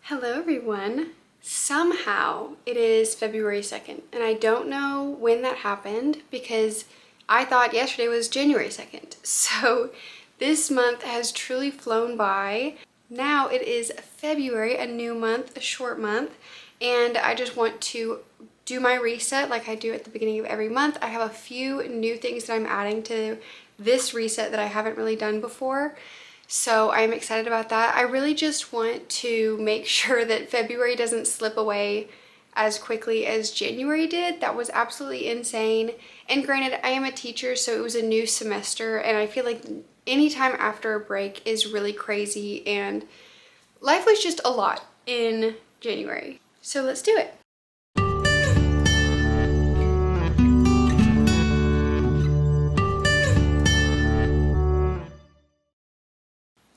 Hello everyone. Somehow it is February 2nd and I don't know when that happened because I thought yesterday was January 2nd. So this month has truly flown by. Now it is February, a new month, a short month, and I just want to do my reset like I do at the beginning of every month. I have a few new things that I'm adding to this reset that I haven't really done before. So I'm excited about that. I really just want to make sure that February doesn't slip away as quickly as January did. That was absolutely insane. And granted, I am a teacher, so it was a new semester, and I feel like any time after a break is really crazy, and life was just a lot in January. So let's do it.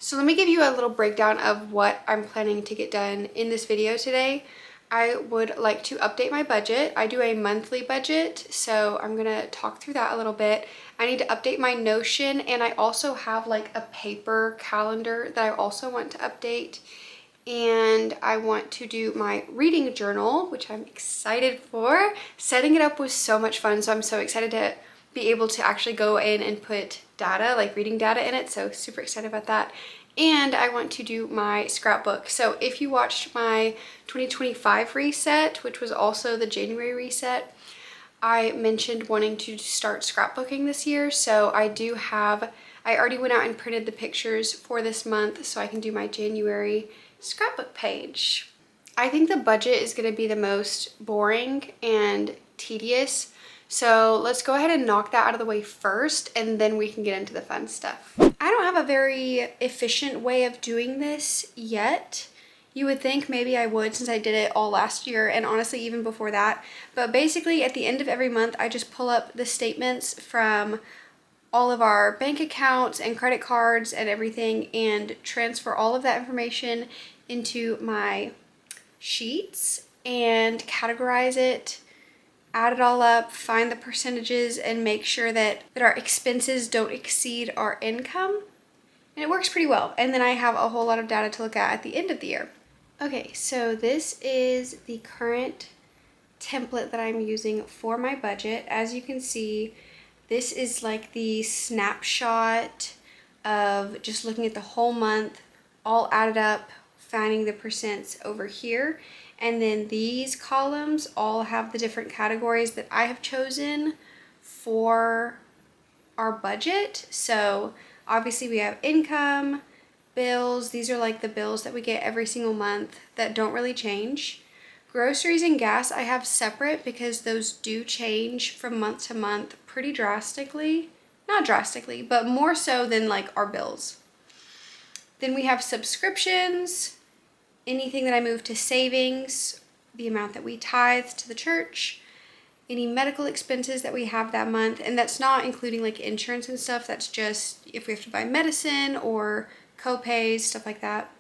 So let me give you a little breakdown of what I'm planning to get done in this video today. I would like to update my budget. I do a monthly budget, so I'm gonna talk through that a little bit. I need to update my Notion, and I also have like a paper calendar that I also want to update. And I want to do my reading journal, which I'm excited for. Setting it up was so much fun, so I'm so excited to be able to actually go in and put data, like reading data in it, so super excited about that. And I want to do my scrapbook. So if you watched my 2025 reset, which was also the January reset, I mentioned wanting to start scrapbooking this year. So I already went out and printed the pictures for this month so I can do my January scrapbook page. I think the budget is going to be the most boring and tedious. So let's go ahead and knock that out of the way first, and then we can get into the fun stuff. I don't have a very efficient way of doing this yet. You would think maybe I would, since I did it all last year and honestly even before that. But basically at the end of every month, I just pull up the statements from all of our bank accounts and credit cards and everything and transfer all of that information into my sheets and categorize it, add it all up, find the percentages, and make sure that our expenses don't exceed our income. And it works pretty well. And then I have a whole lot of data to look at the end of the year. Okay, so this is the current template that I'm using for my budget. As you can see, this is like the snapshot of just looking at the whole month, all added up, finding the percents over here. And then these columns all have the different categories that I have chosen for our budget. So obviously we have income, bills. These are like the bills that we get every single month that don't really change. Groceries and gas I have separate because those do change from month to month pretty drastically. Not drastically, but more so than like our bills. Then we have subscriptions, anything that I move to savings, the amount that we tithe to the church, any medical expenses that we have that month, and that's not including like insurance and stuff. That's just if we have to buy medicine or co-pays, stuff like that.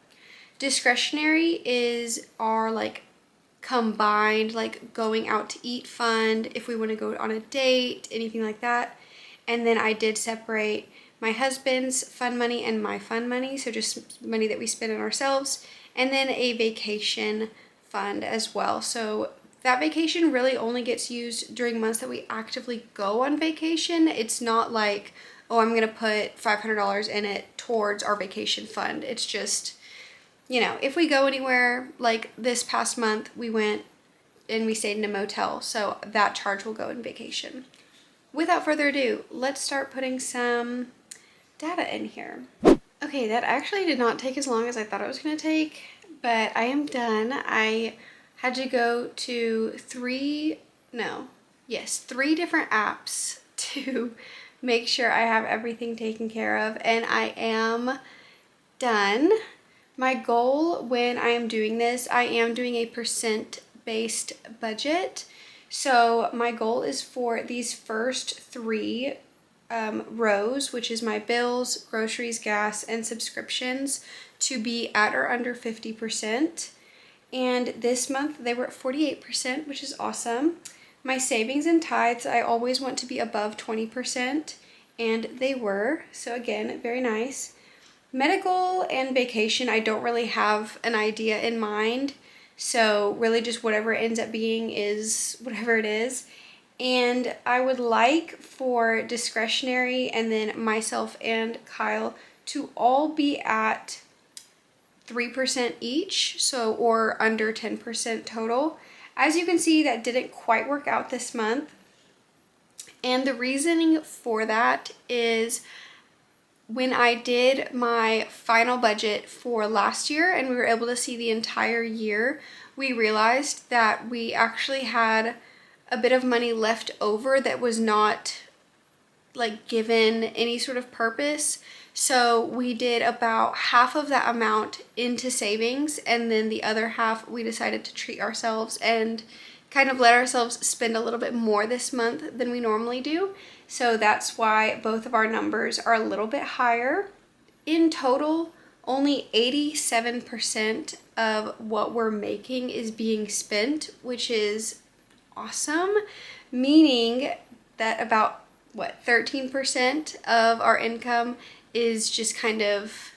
Discretionary is our like combined like going out to eat fund, if we want to go on a date, anything like that. And then I did separate my husband's fund money and my fund money, so just money that we spend on ourselves, and then a vacation fund as well. So that vacation really only gets used during months that we actively go on vacation. It's not like, oh, I'm gonna put $500 in it towards our vacation fund. It's just, you know, if we go anywhere, like this past month, we went and we stayed in a motel, so that charge will go in vacation. Without further ado, let's start putting some data in here. Okay, that actually did not take as long as I thought it was gonna take, but I am done. I had to go to three different apps to make sure I have everything taken care of, and I am done. My goal when I am doing this, I am doing a percent-based budget. So my goal is for these first three rows, which is my bills, groceries, gas, and subscriptions, to be at or under 50%. And this month they were at 48%, which is awesome. My savings and tithes, I always want to be above 20%, and they were. So again, very nice. Medical and vacation, I don't really have an idea in mind. So really just whatever it ends up being is whatever it is. And I would like for discretionary and then myself and Kyle to all be at 3% each, so or under 10% total. As you can see, that didn't quite work out this month. And the reasoning for that is when I did my final budget for last year and we were able to see the entire year, we realized that we actually had a bit of money left over that was not like given any sort of purpose. So we did about half of that amount into savings, and then the other half we decided to treat ourselves and kind of let ourselves spend a little bit more this month than we normally do. So that's why both of our numbers are a little bit higher. In total, only 87% of what we're making is being spent, which is awesome, meaning that about 13% of our income is just kind of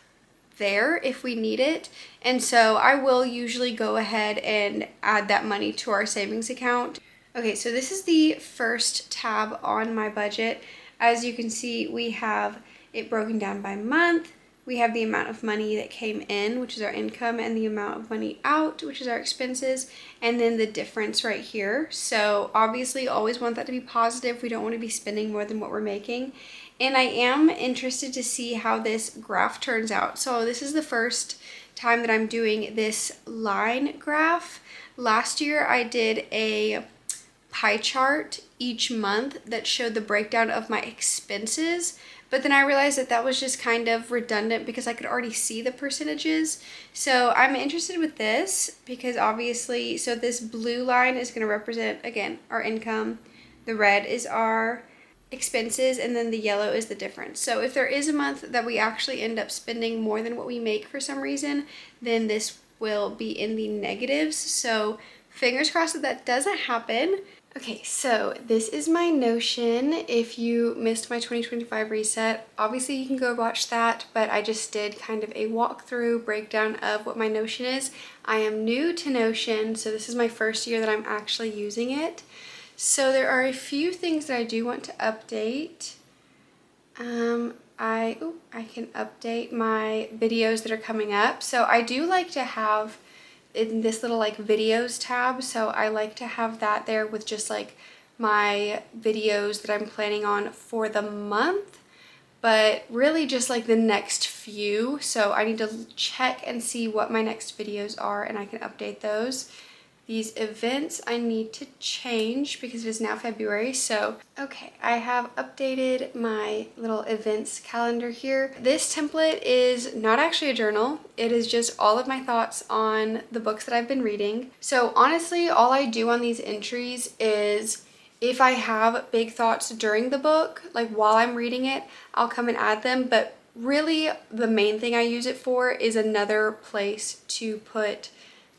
there if we need it. And so I will usually go ahead and add that money to our savings account. Okay, so this is the first tab on my budget. As you can see, we have it broken down by month. We have the amount of money that came in, which is our income, and the amount of money out, which is our expenses, and then the difference right here. So obviously always want that to be positive. We don't want to be spending more than what we're making. And I am interested to see how this graph turns out. So this is the first time that I'm doing this line graph. Last year I did a pie chart each month that showed the breakdown of my expenses, but then I realized that that was just kind of redundant because I could already see the percentages. So I'm interested with this because obviously, so this blue line is going to represent, again, our income, the red is our expenses, and then the yellow is the difference. So if there is a month that we actually end up spending more than what we make for some reason, then this will be in the negatives. So fingers crossed that that doesn't happen. Okay, so this is my Notion. If you missed my 2025 reset, obviously you can go watch that, but I just did kind of a walkthrough breakdown of what my Notion is. I am new to Notion, so this is my first year that I'm actually using it. So there are a few things that I do want to update. I can update my videos that are coming up. So I do like to have in this little like videos tab, so I like to have that there with just like my videos that I'm planning on for the month, but really just like the next few. So I need to check and see what my next videos are and I can update those. These events I need to change because it is now February. So, okay, I have updated my little events calendar here. This template is not actually a journal. It is just all of my thoughts on the books that I've been reading. So honestly, all I do on these entries is if I have big thoughts during the book, like while I'm reading it, I'll come and add them. But really the main thing I use it for is another place to put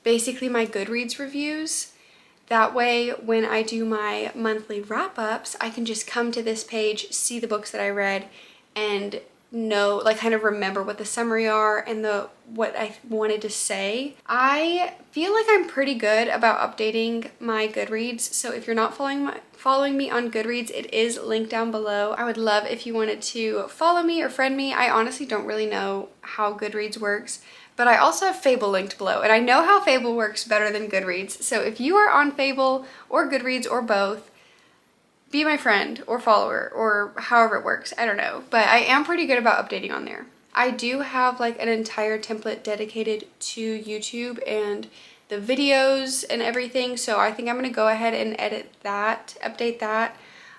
basically my Goodreads reviews. That way, when I do my monthly wrap-ups, I can just come to this page, see the books that I read, and know, like kind of remember what the summary are and what I wanted to say. I feel like I'm pretty good about updating my Goodreads, so if you're not following me on Goodreads, it is linked down below. I would love if you wanted to follow me or friend me. I honestly don't really know how Goodreads works, but I also have Fable linked below, and I know how Fable works better than Goodreads. So if you are on Fable or Goodreads or both, be my friend or follower or however it works. I don't know, but I am pretty good about updating on there. I do have like an entire template dedicated to YouTube and the videos and everything, so I think I'm gonna go ahead and edit that, update that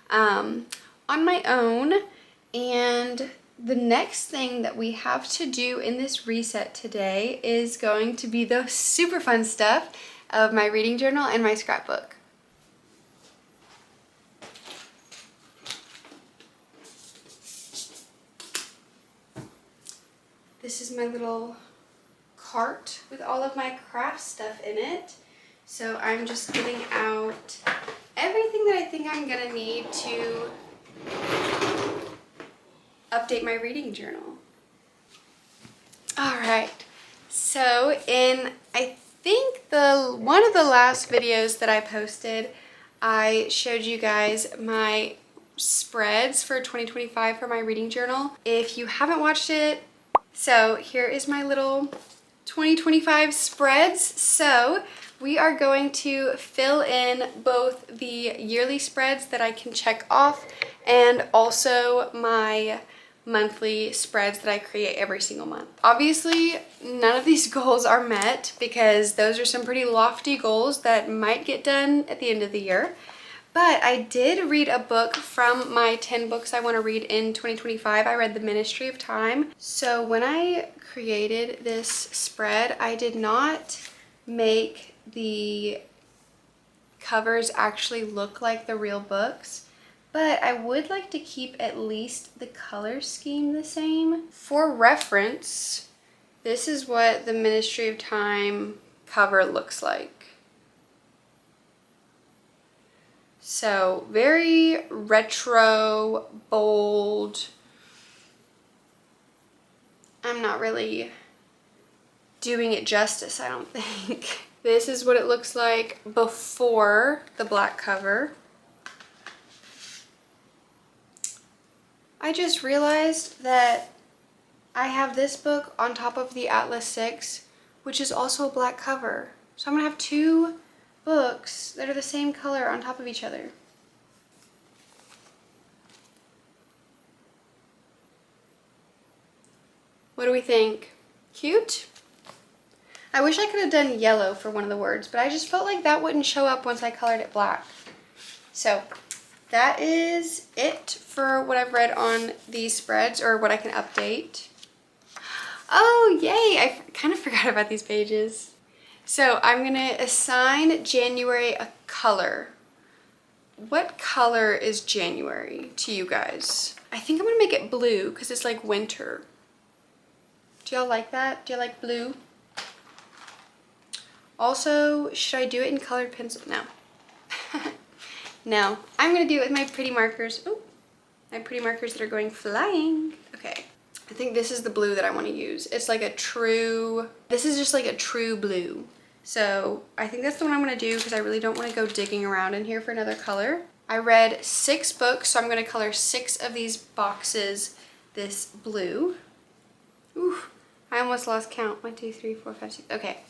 on my own. And the next thing that we have to do in this reset today is going to be the super fun stuff of my reading journal and my scrapbook. This is my little cart with all of my craft stuff in it. So I'm just getting out everything that I think I'm gonna need to update my reading journal. All right, so in I think the one of the last videos that I posted, I showed you guys my spreads for 2025 for my reading journal. If you haven't watched it, so here is my little 2025 spreads. So we are going to fill in both the yearly spreads that I can check off and also my monthly spreads that I create every single month. Obviously, none of these goals are met because those are some pretty lofty goals that might get done at the end of the year. But I did read a book from my 10 books I want to read in 2025. I read The Ministry of Time. So when I created this spread, I did not make the covers actually look like the real books. But I would like to keep at least the color scheme the same. For reference, this is what the Ministry of Time cover looks like. So very retro, bold. I'm not really doing it justice, I don't think. This is what it looks like before the black cover. I just realized that I have this book on top of the Atlas 6, which is also a black cover. So I'm gonna have two books that are the same color on top of each other. What do we think? Cute? I wish I could have done yellow for one of the words, but I just felt like that wouldn't show up once I colored it black. So that is it for what I've read on these spreads, or what I can update. Oh, yay! I kind of forgot about these pages. So I'm gonna assign January a color. What color is January to you guys? I think I'm gonna make it blue because it's like winter. Do y'all like that? Do you like blue? Also, should I do it in colored pencil? No. No, I'm gonna do it with my pretty markers. Oh, my pretty markers that are going flying. Okay, I think this is the blue that I want to use. It's like a true, this is just like a true blue. So I think that's the one I'm gonna do because I really don't want to go digging around in here for another color. I read 6 books, so I'm gonna color 6 of these boxes this blue. Ooh, I almost lost count. 1, 2, 3, 4, 5, 6. Okay.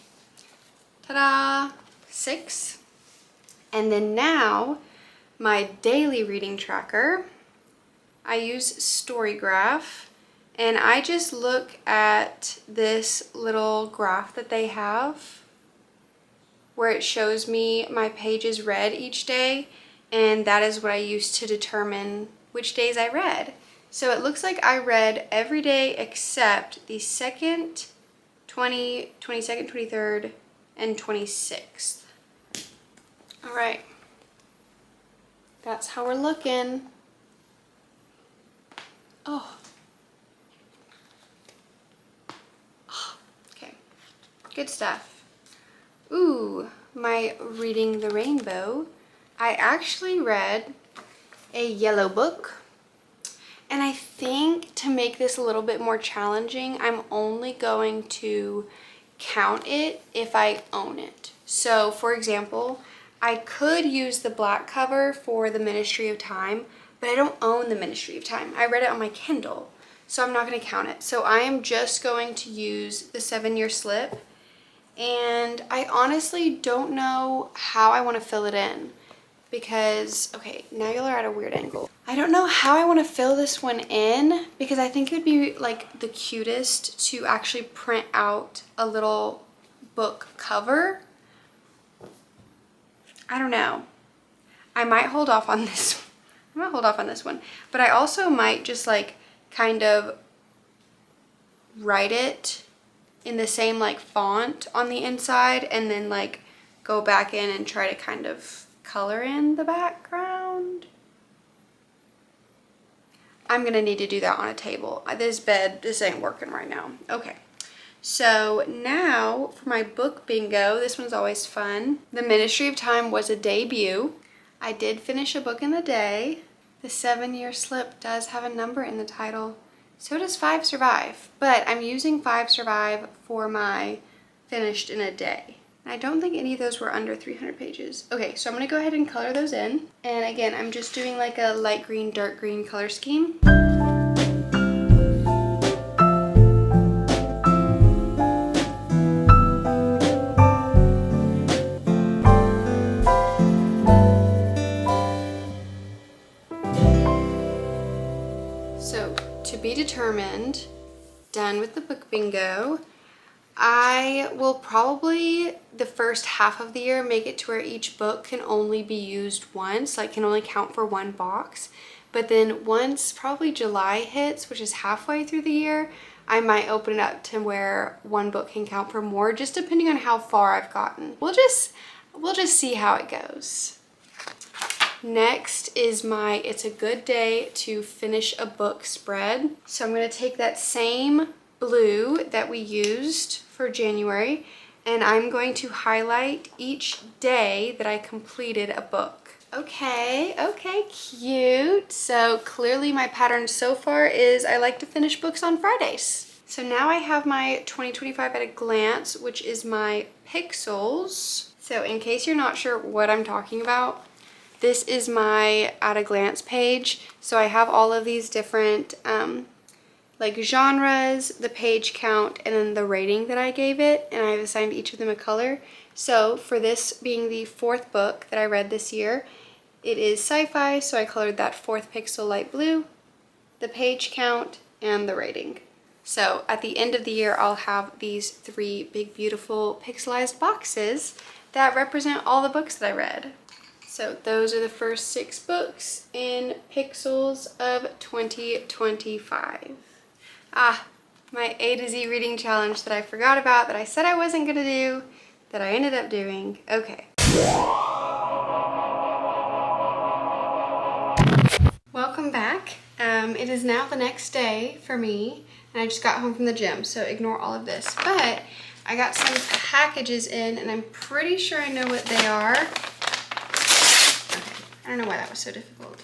Ta-da! 6. And then now, my daily reading tracker, I use Storygraph, and I just look at this little graph that they have where it shows me my pages read each day, and that is what I use to determine which days I read. So it looks like I read every day except the 2nd, 20, 22nd, 23rd, and 26th. All right. That's how we're looking. Oh. Okay, good stuff. Ooh, my Reading the Rainbow. I actually read a yellow book, and I think to make this a little bit more challenging, I'm only going to count it if I own it. So for example, I could use the black cover for the Ministry of Time, but I don't own the Ministry of Time. I read it on my Kindle, so I'm not going to count it. So I am just going to use the 7-year slip, and I honestly don't know how I want to fill it in because, okay, now y'all are at a weird angle. I don't know how I want to fill this one in because I think it would be like the cutest to actually print out a little book cover. I don't know. I might hold off on this. I might hold off on this one, but I also might just like kind of write it in the same like font on the inside and then like go back in and try to kind of color in the background. I'm gonna need to do that on a table. This ain't working right now. Okay. So now for my book bingo, this one's always fun. The Ministry of Time was a debut. I did finish a book in the day. The 7-year slip does have a number in the title. So does 5 Survive, but I'm using 5 Survive for my finished in a day. I don't think any of those were under 300 pages. Okay, so I'm gonna go ahead and color those in. And again, I'm just doing like a light green, dark green color scheme. So, to be determined, done with the book bingo. I will probably, the first half of the year, make it to where each book can only be used once, like can only count for one box. But then once probably July hits, which is halfway through the year, I might open it up to where one book can count for more, just depending on how far I've gotten. We'll just see how it goes. Next is my It's a Good Day to Finish a Book spread. So I'm gonna take that same blue that we used for January, and I'm going to highlight each day that I completed a book. Okay, cute. So clearly my pattern so far is I like to finish books on Fridays. So now I have my 2025 at a glance, which is my pixels. So in case you're not sure what I'm talking about, this is my at a glance page. So I have all of these different like genres, the page count, and then the rating that I gave it, and I've assigned each of them a color. So for this being the 4th book that I read this year, it is sci-fi, so I colored that 4th pixel light blue, the page count, and the rating. So at the end of the year, I'll have these 3 big, beautiful pixelized boxes that represent all the books that I read. So those are the first 6 books in pixels of 2025. My A to Z reading challenge that I forgot about, that I said I wasn't gonna do, that I ended up doing. Okay. Welcome back. It is now the next day for me, and I just got home from the gym, so ignore all of this. But I got some packages in, and I'm pretty sure I know what they are. Okay. I don't know why that was so difficult.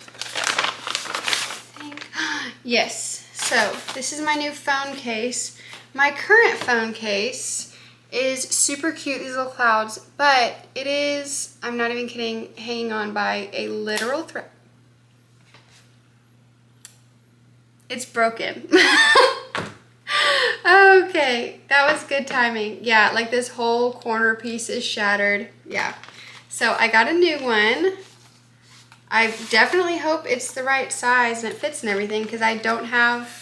Yes. So this is my new phone case. My current phone case is super cute, these little clouds, but it is, I'm not even kidding, hanging on by a literal thread. It's broken. Okay, that was good timing. Yeah, like this whole corner piece is shattered. Yeah. So I got a new one. I definitely hope it's the right size and it fits and everything, because I don't have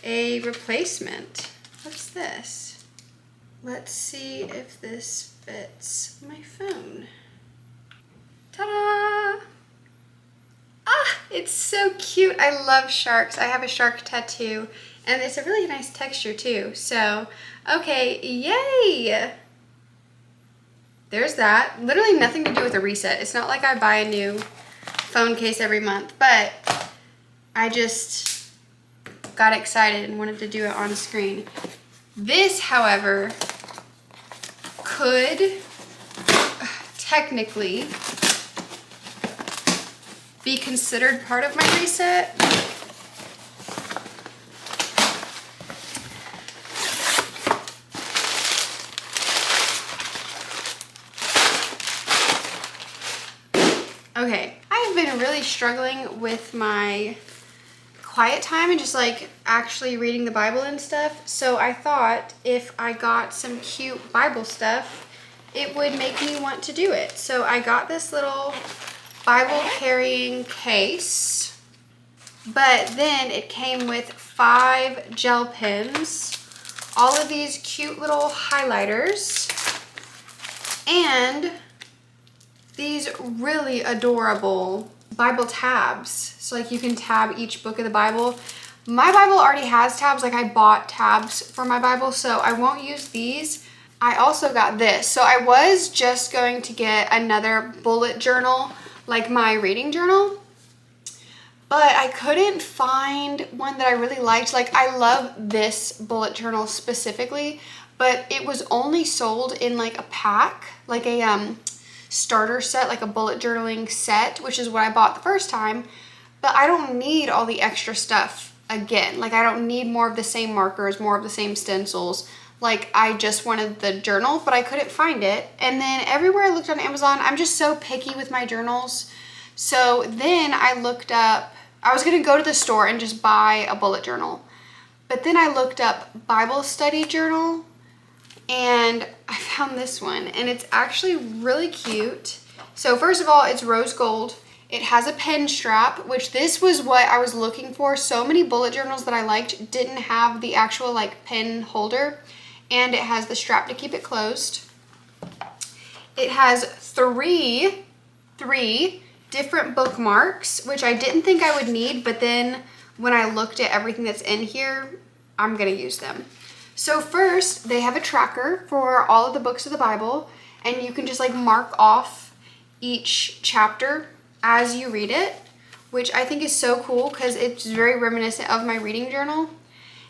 a replacement. What's this? Let's see if this fits my phone. Ta-da! It's so cute. I love sharks. I have a shark tattoo, and it's a really nice texture too. So, okay, yay! There's that. Literally nothing to do with a reset. It's not like I buy a new phone case every month, but I just got excited and wanted to do it on screen. This, however, could technically be considered part of my reset. Okay, I've been really struggling with my quiet time and just like actually reading the Bible and stuff. So I thought if I got some cute Bible stuff, it would make me want to do it. So I got this little Bible carrying case, but then it came with 5 gel pens, all of these cute little highlighters, and these really adorable Bible tabs. So like you can tab each book of the Bible. My Bible already has tabs, like I bought tabs for my Bible, so I won't use these. I also got this. So I was just going to get another bullet journal, like my reading journal, but I couldn't find one that I really liked. Like I love this bullet journal specifically, but it was only sold in like a pack, like a starter set, like a bullet journaling set, which is what I bought the first time, but I don't need all the extra stuff again. Like, I don't need more of the same markers, more of the same stencils. Like, I just wanted the journal, but I couldn't find it. And then everywhere I looked on Amazon, I'm just so picky with my journals. So then I looked up, I was gonna go to the store and just buy a bullet journal. But then I looked up Bible study journal and I found this one, and it's actually really cute. So first of all, it's rose gold. It has a pen strap, which this was what I was looking for. So many bullet journals that I liked didn't have the actual like pen holder, and it has the strap to keep it closed. It has three different bookmarks, which I didn't think I would need, but then when I looked at everything that's in here, I'm gonna use them. So first, they have a tracker for all of the books of the Bible, and you can just like mark off each chapter as you read it, which I think is so cool because it's very reminiscent of my reading journal.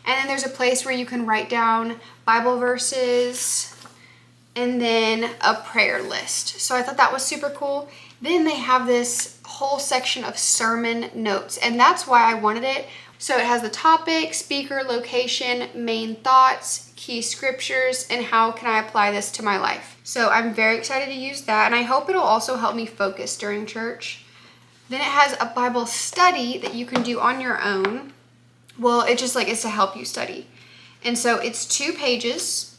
And then there's a place where you can write down Bible verses and then a prayer list. So I thought that was super cool. Then they have this whole section of sermon notes, and that's why I wanted it. So it has the topic, speaker, location, main thoughts, key scriptures, and how can I apply this to my life. So I'm very excited to use that, and I hope it'll also help me focus during church. Then it has a Bible study that you can do on your own. Well, it just like is to help you study. And so it's 2 pages,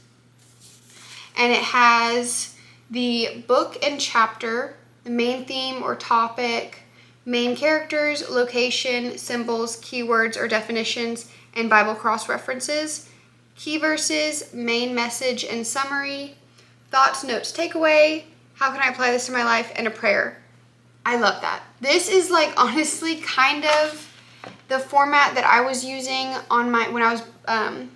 and it has the book and chapter, the main theme or topic, main characters, location, symbols, keywords or definitions, and Bible cross-references, key verses, main message and summary, thoughts, notes, takeaway, how can I apply this to my life, and a prayer. I love that. This is like honestly kind of the format that I was using on when I was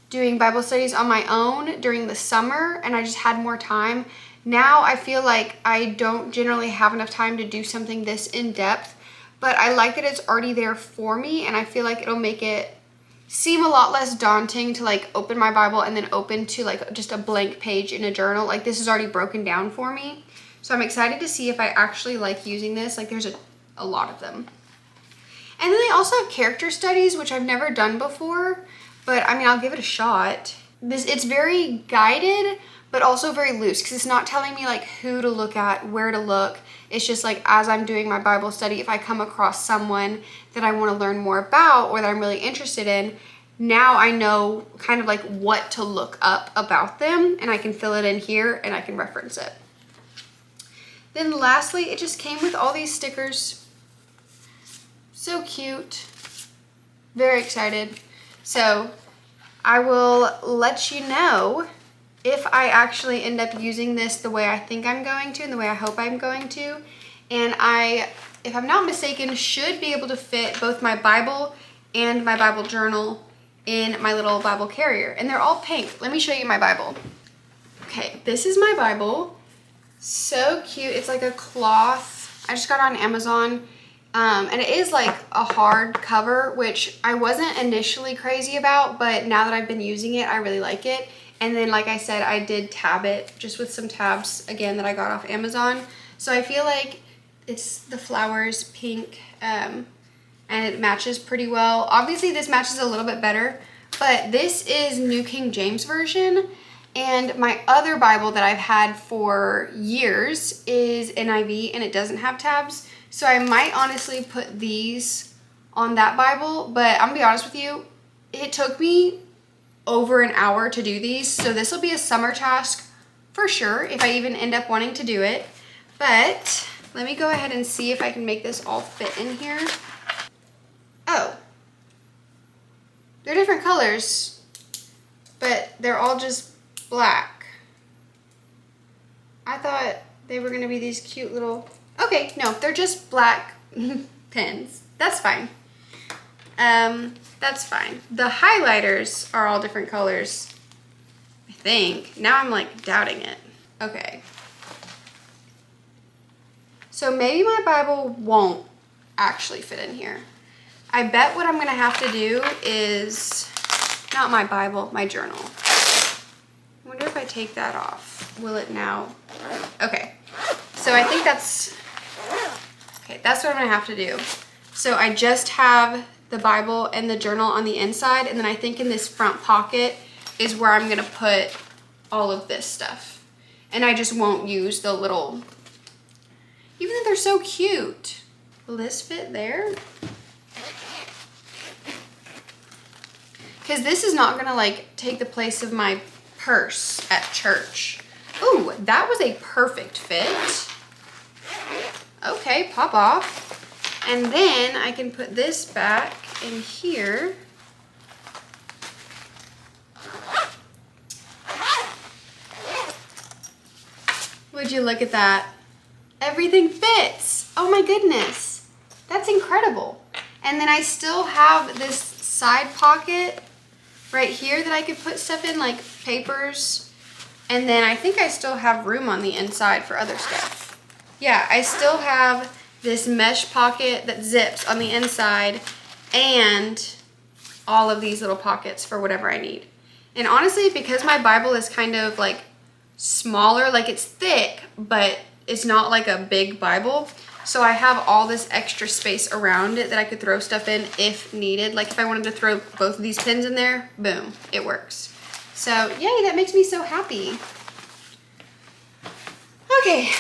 doing Bible studies on my own during the summer, and I just had more time. Now I feel like I don't generally have enough time to do something this in-depth, but I like that it's already there for me, and I feel like it'll make it seem a lot less daunting to like open my Bible and then open to like just a blank page in a journal. Like, this is already broken down for me. So I'm excited to see if I actually like using this. Like, there's a lot of them. And then they also have character studies, which I've never done before, but I mean, I'll give it a shot. It's very guided, but also very loose, because it's not telling me like who to look at, where to look. It's just like, as I'm doing my Bible study, if I come across someone that I want to learn more about or that I'm really interested in, now I know kind of like what to look up about them, and I can fill it in here and I can reference it. Then lastly, it just came with all these stickers. So cute. Very excited. So I will let you know if I actually end up using this the way I think I'm going to and the way I hope I'm going to. And if I'm not mistaken, should be able to fit both my Bible and my Bible journal in my little Bible carrier. And they're all pink. Let me show you my Bible. Okay, this is my Bible. So cute. It's like a cloth. I just got it on Amazon. And it is like a hard cover, which I wasn't initially crazy about, but now that I've been using it, I really like it. And then, like I said, I did tab it just with some tabs, again, that I got off Amazon. So I feel like it's the flowers pink, and it matches pretty well. Obviously, this matches a little bit better, but this is New King James Version. And my other Bible that I've had for years is NIV, and it doesn't have tabs. So I might honestly put these on that Bible, but I'm gonna be honest with you, it took me over an hour to do these, so this will be a summer task for sure if I even end up wanting to do it. But let me go ahead and see if I can make this all fit in here. Oh, they're different colors, but they're all just black. I thought they were gonna be these cute little, okay, no, they're just black pens. That's fine. That's fine. The highlighters are all different colors, I think. Now I'm like doubting it. Okay. So maybe my Bible won't actually fit in here. I bet what I'm gonna have to do is, not my Bible, my journal. I wonder if I take that off, will it now? Okay, so I think that's what I'm gonna have to do. So I just have the Bible and the journal on the inside. And then I think in this front pocket is where I'm gonna put all of this stuff. And I just won't use the little, even though they're so cute. Will this fit there? Because this is not gonna like take the place of my purse at church. Ooh, that was a perfect fit. Okay, pop off. And then I can put this back in here. Would you look at that? Everything fits. Oh my goodness. That's incredible. And then I still have this side pocket right here that I could put stuff in, like papers. And then I think I still have room on the inside for other stuff. Yeah, I still have this mesh pocket that zips on the inside and all of these little pockets for whatever I need. And honestly, because my Bible is kind of like smaller, like it's thick, but it's not like a big Bible. So I have all this extra space around it that I could throw stuff in if needed. Like if I wanted to throw both of these pins in there, boom, it works. So yay, that makes me so happy. Okay,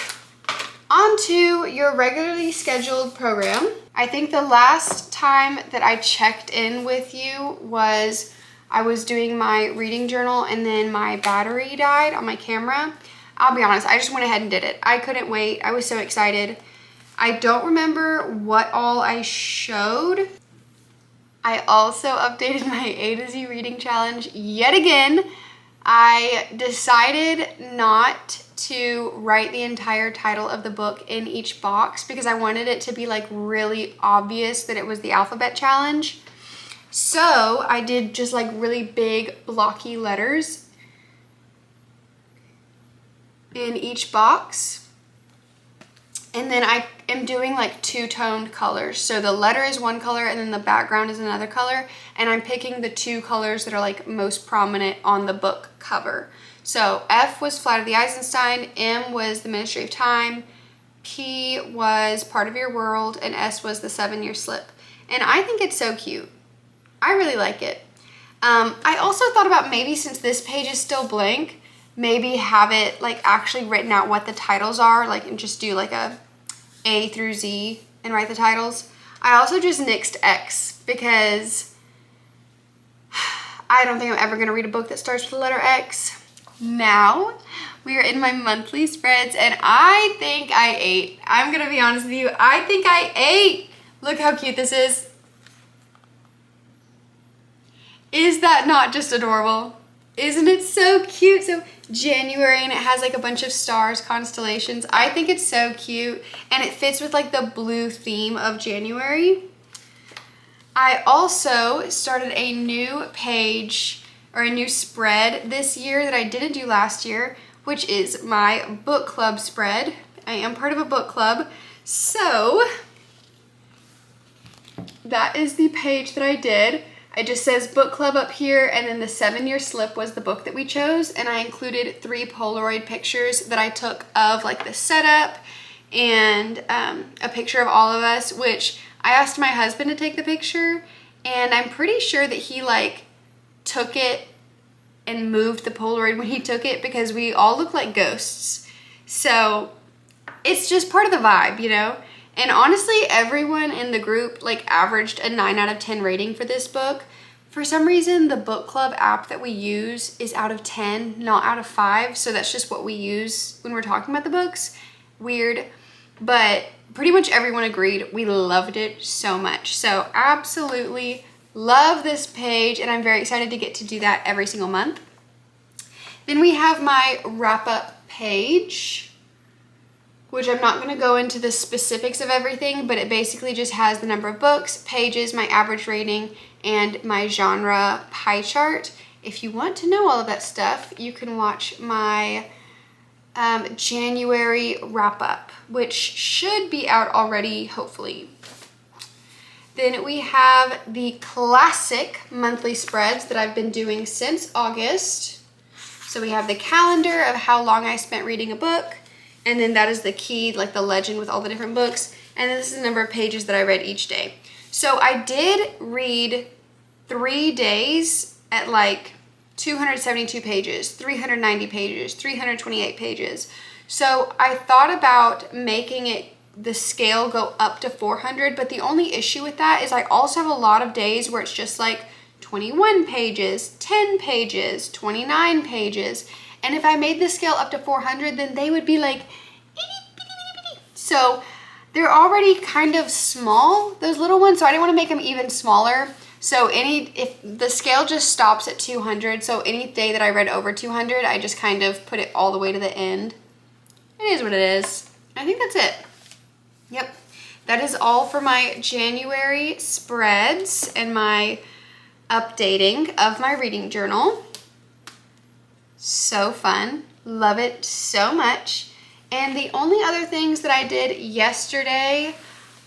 on to your regularly scheduled program. I think the last time that I checked in with you was I was doing my reading journal and then my battery died on my camera. I'll be honest, I just went ahead and did it. I couldn't wait. I was so excited. I don't remember what all I showed. I also updated my A to Z reading challenge yet again. I decided not to write the entire title of the book in each box because I wanted it to be like really obvious that it was the alphabet challenge. So I did just like really big blocky letters in each box. And then I am doing like two-toned colors. So the letter is one color and then the background is another color. And I'm picking the two colors that are like most prominent on the book cover. So F was Flight of the Eisenstein, M was The Ministry of Time, P was Part of Your World, and S was The 7-Year Slip. And I think it's so cute. I really like it. I also thought about maybe since this page is still blank, maybe have it like actually written out what the titles are, like and just do like A through Z and write the titles. I also just nixed X because I don't think I'm ever gonna read a book that starts with the letter X. Now we are in my monthly spreads and I think I ate. I'm gonna be honest with you, I think I ate. Look how cute this is. Is that not just adorable? Isn't it so cute? So January and it has like a bunch of stars, constellations. I think it's so cute and it fits with like the blue theme of January. I also started a new page or a new spread this year that I didn't do last year, which is my book club spread. I am part of a book club. So that is the page that I did. It just says book club up here and then The 7-Year Slip was the book that we chose, and I included 3 Polaroid pictures that I took of like the setup and a picture of all of us, which I asked my husband to take the picture and I'm pretty sure that he like took it and moved the Polaroid when he took it because we all look like ghosts. So it's just part of the vibe, you know? And honestly, everyone in the group like averaged a 9 out of 10 rating for this book. For some reason, the book club app that we use is out of 10, not out of 5. So that's just what we use when we're talking about the books. Weird, but pretty much everyone agreed. We loved it so much. So absolutely love this page and I'm very excited to get to do that every single month. Then we have my wrap up page, which I'm not going to go into the specifics of everything, but it basically just has the number of books, pages, my average rating, and my genre pie chart. If you want to know all of that stuff, you can watch my January wrap-up, which should be out already, hopefully. Then we have the classic monthly spreads that I've been doing since August. So we have the calendar of how long I spent reading a book, and then that is the key, like the legend with all the different books. And then this is the number of pages that I read each day. So I did read 3 days at like 272 pages, 390 pages, 328 pages. So I thought about making it the scale go up to 400, but the only issue with that is I also have a lot of days where it's just like 21 pages, 10 pages, 29 pages. And if I made the scale up to 400, then they would be like itty, bitty, bitty, bitty. So they're already kind of small, those little ones, so I didn't want to make them even smaller. So if the scale just stops at 200, so any day that I read over 200, I just kind of put it all the way to the end. It is what it is. I think that's it. Yep, that is all for my January spreads and my updating of my reading journal. So fun, love it so much. And the only other things that I did yesterday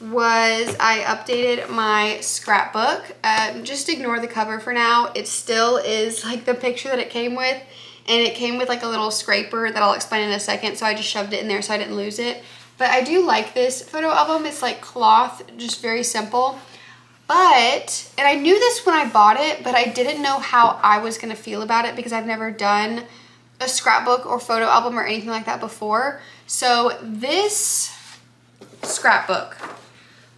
was I updated my scrapbook. Just ignore the cover for now. It still is like the picture that it came with, and it came with like a little scraper that I'll explain in a second, so I just shoved it in there so I didn't lose it. But I do like this photo album. It's like cloth, just very simple. But, and I knew this when I bought it, but I didn't know how I was gonna feel about it because I've never done a scrapbook or photo album or anything like that before. So this scrapbook,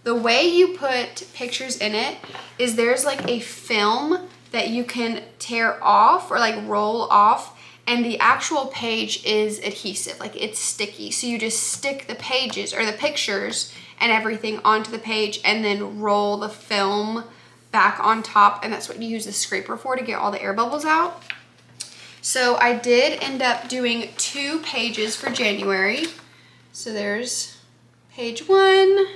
the way you put pictures in it is there's like a film that you can tear off or like roll off, and the actual page is adhesive, like it's sticky. So you just stick the pages or the pictures and everything onto the page and then roll the film back on top, and that's what you use the scraper for to get all the air bubbles out. So I did end up doing 2 pages for January. So there's page 1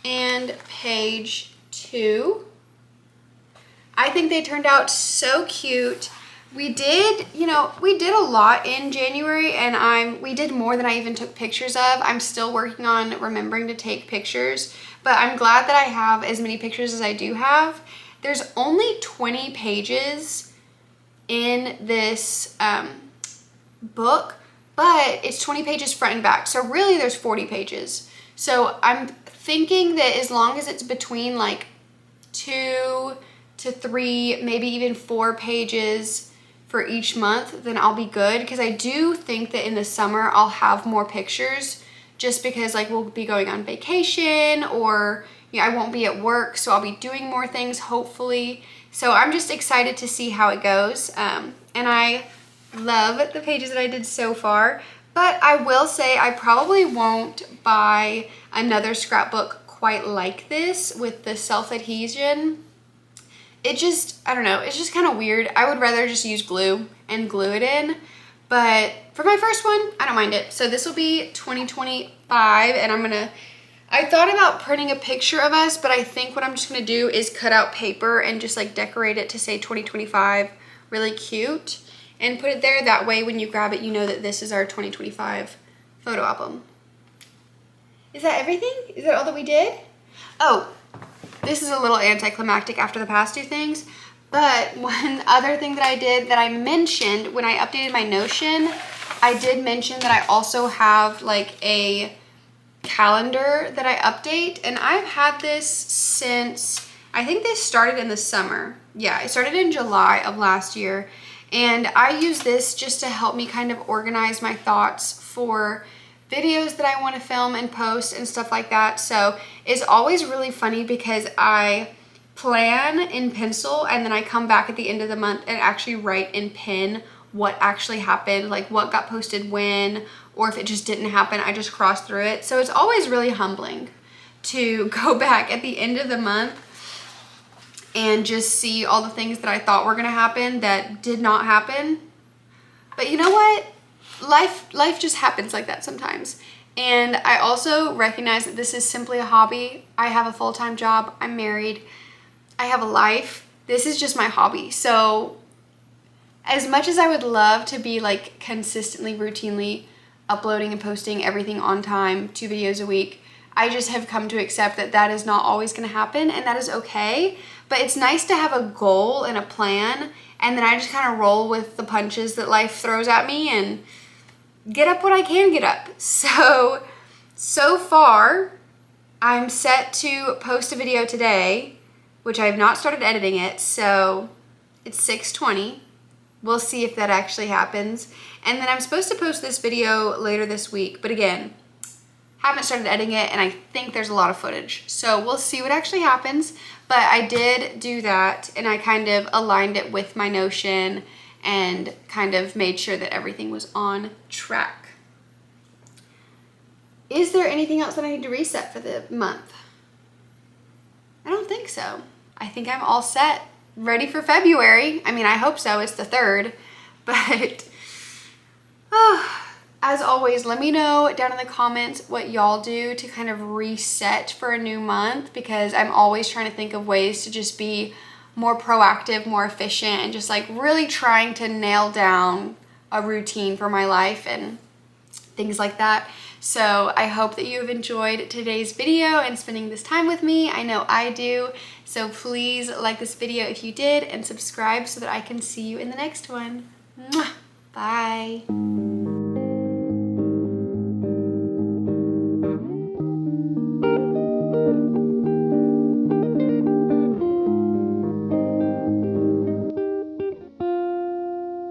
and page 2. I think they turned out so cute. We did a lot in January, and we did more than I even took pictures of. I'm still working on remembering to take pictures, but I'm glad that I have as many pictures as I do have. There's only 20 pages in this book, but it's 20 pages front and back. So really there's 40 pages. So I'm thinking that as long as it's between like 2 to 3, maybe even 4 pages for each month, then I'll be good, because I do think that in the summer I'll have more pictures just because like we'll be going on vacation, or I won't be at work, so I'll be doing more things hopefully. So I'm just excited to see how it goes, and I love the pages that I did so far. But I will say I probably won't buy another scrapbook quite like this with the self-adhesion. It just, I don't know, it's just kind of weird. I would rather just use glue and glue it in. But for my first one, I don't mind it. So this will be 2025, and I thought about printing a picture of us, but I think what I'm just gonna do is cut out paper and just like decorate it to say 2025 really cute and put it there. That way when you grab it, you know that this is our 2025 photo album. Is that everything? Is that all that we did? Oh, this is a little anticlimactic after the past 2 things, but one other thing that I did that I mentioned when I updated my Notion, I did mention that I also have like a calendar that I update, and I've had this since, I think this started in the summer. Yeah, it started in July of last year, and I use this just to help me kind of organize my thoughts for videos that I want to film and post and stuff like that. So it's always really funny because I plan in pencil and then I come back at the end of the month and actually write in pen what actually happened, like what got posted when, or if it just didn't happen, I just cross through it. So it's always really humbling to go back at the end of the month and just see all the things that I thought were gonna happen that did not happen. But you know what? Life just happens like that sometimes. And I also recognize that this is simply a hobby. I have a full-time job, I'm married, I have a life. This is just my hobby. So as much as I would love to be like consistently, routinely uploading and posting everything on time, 2 videos a week, I just have come to accept that that is not always gonna happen, and that is okay. But it's nice to have a goal and a plan, and then I just kind of roll with the punches that life throws at me and get up when I can get up. So far, I'm set to post a video today, which I have not started editing it, so it's 6:20. We'll see if that actually happens. And then I'm supposed to post this video later this week, but again, haven't started editing it, and I think there's a lot of footage. So we'll see what actually happens, but I did do that, and I kind of aligned it with my Notion and kind of made sure that everything was on track. Is there anything else that I need to reset for the month? I don't think so. I think I'm all set, ready for February. I mean, I hope so. It's the 3rd, but as always, let me know down in the comments what y'all do to kind of reset for a new month, because I'm always trying to think of ways to just be more proactive, more efficient, and just like really trying to nail down a routine for my life and things like that. So I hope that you have enjoyed today's video and spending this time with me. I know I do. So please like this video if you did, and subscribe so that I can see you in the next one. Mwah! Bye.